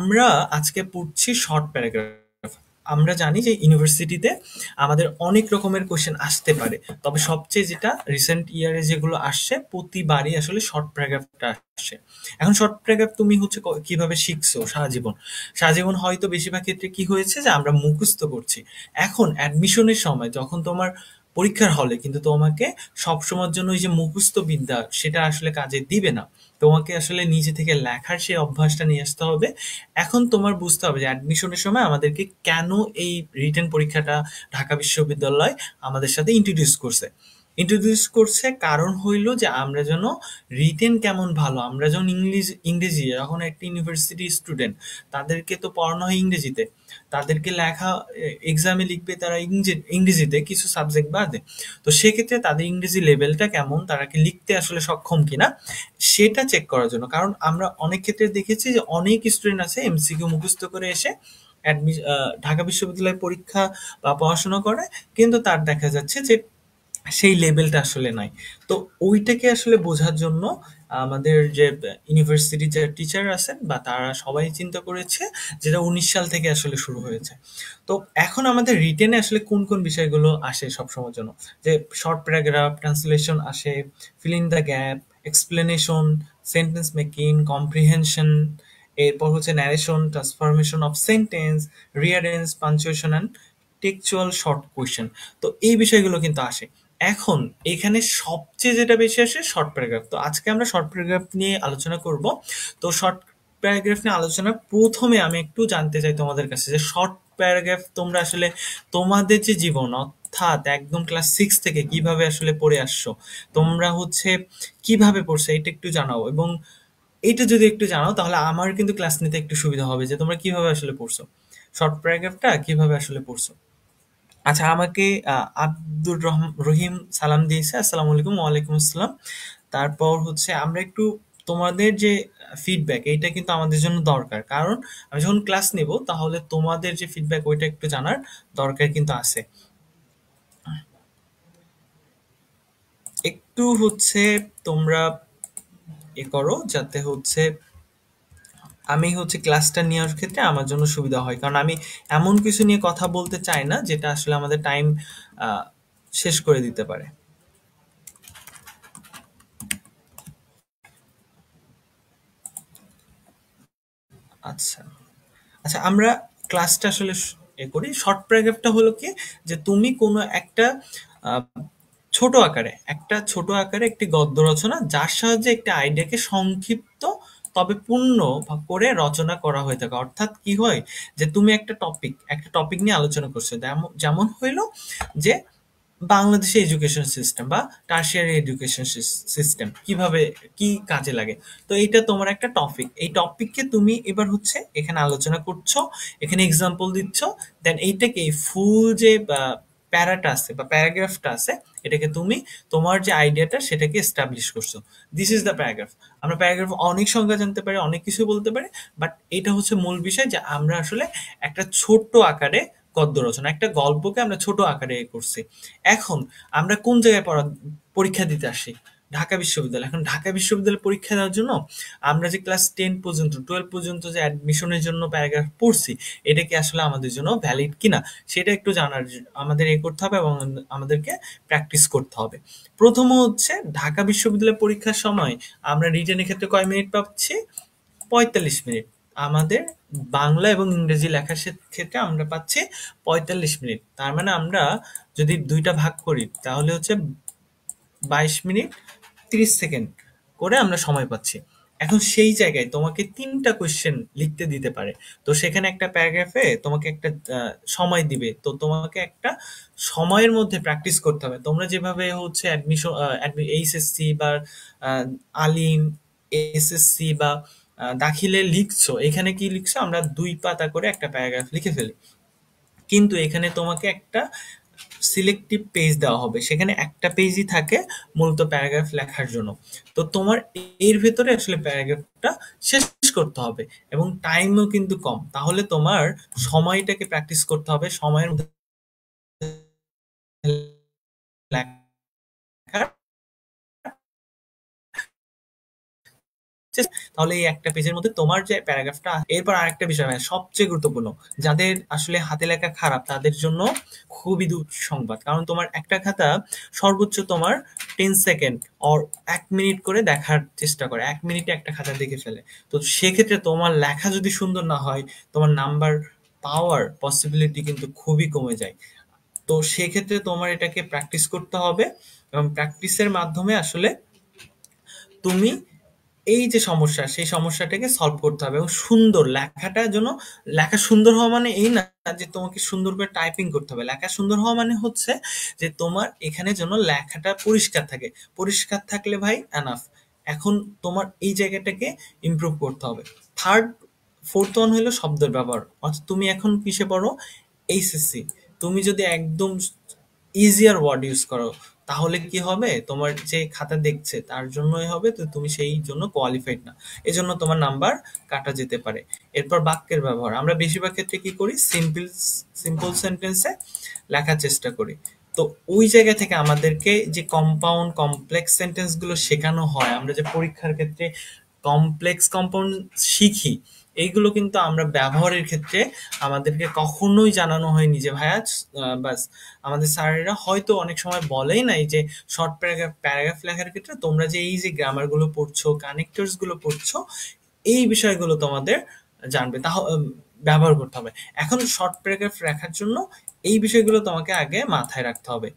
আমরা আজকে পড়ছি শর্ট প্যারাগ্রাফ। আমরা জানি যে ইউনিভার্সিটিতে আমাদের অনেক রকমের কোশ্চেন আসতে পারে, তবে সবচেয়ে যেটা রিসেন্ট ইয়ারে যেগুলো আসছে প্রতিবারই আসলে শর্ট প্যারাগ্রাফটা আসছে। এখন শর্ট প্যারাগ্রাফ তুমি হচ্ছে কিভাবে শিখছো সারা জীবন, সারা জীবন হয়তো বেশিরভাগ ক্ষেত্রে কি হয়েছে যে আমরা মুখস্থ করছি। এখন অ্যাডমিশনের সময় যখন তোমার পরীক্ষার হলে কিন্তু তোমাকে সবসময়ের জন্য ওই যে মুখস্থ বিদ্যা সেটা আসলে কাজে দিবে না। তোমাকে আসলে নিজে থেকে লেখার সেই অভ্যাসটা নিয়ে আসতে হবে। এখন তোমার বুঝতে হবে যে অ্যাডমিশনের সময় আমাদেরকে কেন এই রিটেন পরীক্ষাটা ঢাকা বিশ্ববিদ্যালয় আমাদের সাথে ইন্ট্রোডিউস করছে কারণ হইল যে আমরা যেন রিটেন কেমন ভালো, আমরা যখন ইংরেজি যখন একটা ইউনিভার্সিটি স্টুডেন্ট, তাদেরকে তো পড়ানো হয় ইংরেজিতে, তাদেরকে লেখা এক্সামে লিখবে তারা ইংরেজিতে কিছু সাবজেক্ট বাদে। তো সেক্ষেত্রে তাদের ইংরেজি লেভেলটা কেমন, তারা কি লিখতে আসলে সক্ষম কিনা সেটা চেক করার জন্য। কারণ আমরা অনেক ক্ষেত্রে দেখেছি যে অনেক স্টুডেন্ট আছে এমসিকিউ মুখস্থ করে এসে ঢাকা বিশ্ববিদ্যালয়ে পরীক্ষা বা পড়াশোনা করে, কিন্তু তার দেখা যাচ্ছে যে সেই লেভেলটা আসলে নাই। তো ওইটাকে আসলে বোঝার জন্য আমাদের যে ইউনিভার্সিটির যে টিচার আছেন বা তারা সবাই চিন্তা করেছে, যেটা 19 সাল থেকে আসলে শুরু হয়েছে। তো এখন আমাদের রিটেনে আসলে কোন কোন বিষয়গুলো আসে সবসময়ের জন্য, যে শর্ট প্যারাগ্রাফ, ট্রান্সলেশন আসে, fill in the gap, explanation, sentence making, comprehension, এরপর হচ্ছে narration, transformation of sentence, রিয়ারেন্স, punctuation and textual short question. তো এই বিষয়গুলো কিন্তু আসে। এখন এখানে সবচেয়ে যেটা বেশি আসে শর্ট প্যারাগ্রাফ। তো আজকে আমরা শর্ট প্যারাগ্রাফ নিয়ে আলোচনা করব। তো শর্ট প্যারাগ্রাফ নিয়ে আলোচনা প্রথমে আমি একটু জানতে চাই তোমাদের কাছে যে শর্ট প্যারাগ্রাফ তোমরা আসলে তোমাদের যে জীবন অর্থাৎ একদম ক্লাস 6 থেকে কিভাবে আসলে পড়ে আসছো, তোমরা হচ্ছে কিভাবে পড়ছো এটা একটু জানাও। এবং এইটা যদি একটু জানাও তাহলে আমার কিন্তু ক্লাস নিতে একটু সুবিধা হবে যে তোমরা কিভাবে আসলে পড়ছো, শর্ট প্যারাগ্রাফটা কিভাবে আসলে পড়ছো। আচ্ছা, আমাকে রহিম সালাম দিয়েছে, আসসালামু আলাইকুম। ওয়ালাইকুম আসসালাম। তারপর হচ্ছে আমরা একটু তোমাদের যে ফিডব্যাক এইটা কিন্তু আমাদের জন্য দরকার, কারণ আমি যখন ক্লাস নেব তাহলে তোমাদের যে ফিডব্যাক ওইটা একটু জানার দরকার কিন্তু আছে। একটু হচ্ছে তোমরা করো যাতে হচ্ছে আমি হচ্ছে ক্লাসটা নেওয়ার ক্ষেত্রে আমার জন্য সুবিধা হয়, কারণ আমি এমন কিছু নিয়ে কথা বলতে চাই না যেটা আসলে আমাদের টাইম শেষ করে দিতে পারে। আচ্ছা, আচ্ছা, আমরা ক্লাসটা আসলে করি। শর্ট প্যারাগ্রাফটা হলো কি, যে তুমি কোনো একটা আহ, ছোট আকারে একটি গদ্য রচনা যার সাহায্যে একটা আইডিয়াকে সংক্ষিপ্ত তবে পূর্ণ করে রচনা করা হয়ে থাকে। অর্থাৎ কি হয়, যে তুমি একটা টপিক নিয়ে আলোচনা করছো, যেমন যেমন হইলো যে বাংলাদেশের এডুকেশন সিস্টেম বা টারশিয়ারি এডুকেশন সিস্টেম কিভাবে কি কাজে লাগে। তো এইটা তোমার একটা টপিক, এই টপিককে তুমি এবার হচ্ছে এখানে আলোচনা করছো, এখানে এক্সাম্পল দিচ্ছ, দেন এইটাকে ফুল যে প্যারাটা আছে বা প্যারাগ্রাফটা আছে, এটাকে তুমি তোমার যে আইডিয়াটা সেটাকে এস্টাবলিশ করছো। This is the paragraph. আমরা প্যারাগ্রাফ অনেক সংজ্ঞা জানতে পারি, অনেক কিছু বলতে পারি, বাট এটা হচ্ছে মূল বিষয় যে আমরা আসলে একটা ছোট্ট আকারে গদ্য রচনা, একটা গল্পকে আমরা ছোট আকারে করছি। এখন আমরা কোন জায়গায় পরীক্ষা দিতে আসি, ঢাকা বিশ্ববিদ্যালয়। এখন ঢাকা বিশ্ববিদ্যালয়ে পরীক্ষা দেওয়ার জন্য আমরা যে ক্লাস 10 পর্যন্ত 12 পর্যন্ত যে অ্যাডমিশনের জন্য প্যারাগ্রাফ পড়ছি, এটা কি আসলে আমাদের জন্য ভ্যালিড কিনা সেটা একটু জানার আমাদের করতে হবে এবং আমাদেরকে প্র্যাকটিস করতে হবে। প্রথম হচ্ছে ঢাকা বিশ্ববিদ্যালয় পরীক্ষার সময় আমরা রিটেনের ক্ষেত্রে কয় মিনিট পাচ্ছি, 45 মিনিট। আমাদের বাংলা এবং ইংরেজি লেখার ক্ষেত্রে আমরা পাচ্ছি 45 মিনিট। তার মানে আমরা যদি দুইটা ভাগ করি তাহলে হচ্ছে 22 মিনিট 30 সেকেন্ড করে আমরা সময় পাচ্ছি। এখন সেই জায়গায় তোমাকে 3টা কোয়েশ্চেন লিখতে দিতে পারে। তো সেখানে একটা প্যারাগ্রাফে তোমাকে একটা সময় দিবে, তো তোমাকে একটা সময়ের মধ্যে প্র্যাকটিস করতে হবে। তোমরা যেভাবে হচ্ছে অ্যাডমিশন এইচএসসি বা আলিম, এসএসসি বা দাখিলে লিখছো, এখানে কি লিখছো, আমরা 2 পাতা করে একটা প্যারাগ্রাফ লিখে ফেলি। কিন্তু এখানে তোমাকে একটা সিলেক্টিভ পেজ দেওয়া হবে, সেখানে একটা পেজই থাকে মূলত প্যারাগ্রাফ লেখার জন্য। তো তোমার এর ভেতরে আসলে প্যারাগ্রাফটা শেষ করতে হবে এবং টাইমও কিন্তু কম। তাহলে তোমার সময়টাকে প্র্যাকটিস করতে হবে, সময়ের মধ্যে লেখার তাহলে এই একটা পেজের মধ্যে তোমার যে প্যারাগ্রাফটা, এরপর আরেকটা বিষয় সবচেয়ে গুরুত্বপূর্ণ, যাদের আসলে হাতে লেখা খারাপ তাদের জন্য খুবই দুঃসংবাদ, কারণ তোমার একটা খাতা সর্বোচ্চ তোমার 10 সেকেন্ড অর 1 মিনিট করে দেখার চেষ্টা করে, 1 মিনিটে একটা খাতা দেখে ফেলে। তো সেক্ষেত্রে তোমার লেখা যদি সুন্দর না হয়, তোমার নাম্বার পাওয়ার পসিবিলিটি কিন্তু খুবই কমে যায়। তো সেক্ষেত্রে তোমার এটাকে প্র্যাকটিস করতে হবে, এবং প্র্যাকটিসের মাধ্যমে আসলে তুমি এই যে সমস্যা, সেই সমস্যাটাকে সলভ করতে হবে, এবং সুন্দর লেখাটা যেন, লেখা সুন্দর হওয়া মানে এই না যে তোমাকে সুন্দর করে টাইপিং করতে হবে। লেখা সুন্দর হওয়া মানে হচ্ছে যে তোমার এখানে যেন লেখাটা পরিষ্কার থাকে। পরিষ্কার থাকলে ভাই এনাফ। এখন তোমার এই জায়গাটাকে ইমপ্রুভ করতে হবে। ফোর্থ ওয়ান হলো শব্দের ব্যবহার। অর্থাৎ তুমি এখন কিসে পড়ো? এইচএসসি। তুমি যদি একদম ইজিয়ার ওয়ার্ড ইউজ করো, তাহলে কি হবে? তোমার যে খাতা দেখছে তার জন্যই হবে, তো তুমি সেই জন্য কোয়ালিফাইড না, এজন্য তোমার নাম্বার কাটা যেতে পারে। এরপর বাক্যের ব্যবহার, আমরা বেশিরভাগ ক্ষেত্রে কি করি? সিম্পল সিম্পল সেন্টেন্সে লেখার চেষ্টা করি। তো ওই জায়গা থেকে আমাদেরকে যে কম্পাউন্ড কমপ্লেক্স সেন্টেন্স গুলো শেখানো হয়, আমরা যে পরীক্ষার ক্ষেত্রে কমপ্লেক্স কম্পাউন্ড শিখি, এইগুলো কিন্তু আমরা ব্যবহারের ক্ষেত্রে আমাদেরকে কখনোই জানানো হয়নি যে ভাইয়া বাস, আমাদের স্যারেরা হয়তো অনেক সময় বলেই নাই যে শর্ট প্যারাগ্রাফ প্যারাগ্রাফ লেখার ক্ষেত্রে তোমরা যে এই যে গ্রামার গুলো পড়ছো, কানেক্টরস গুলো পড়ছো, এই বিষয়গুলো তোমাদের জানবে, ব্যবহার করতে হবে। এখন শর্ট প্যারাগ্রাফ লেখার জন্য এই বিষয়গুলো তোমাকে আগে মাথায় রাখতে হবে।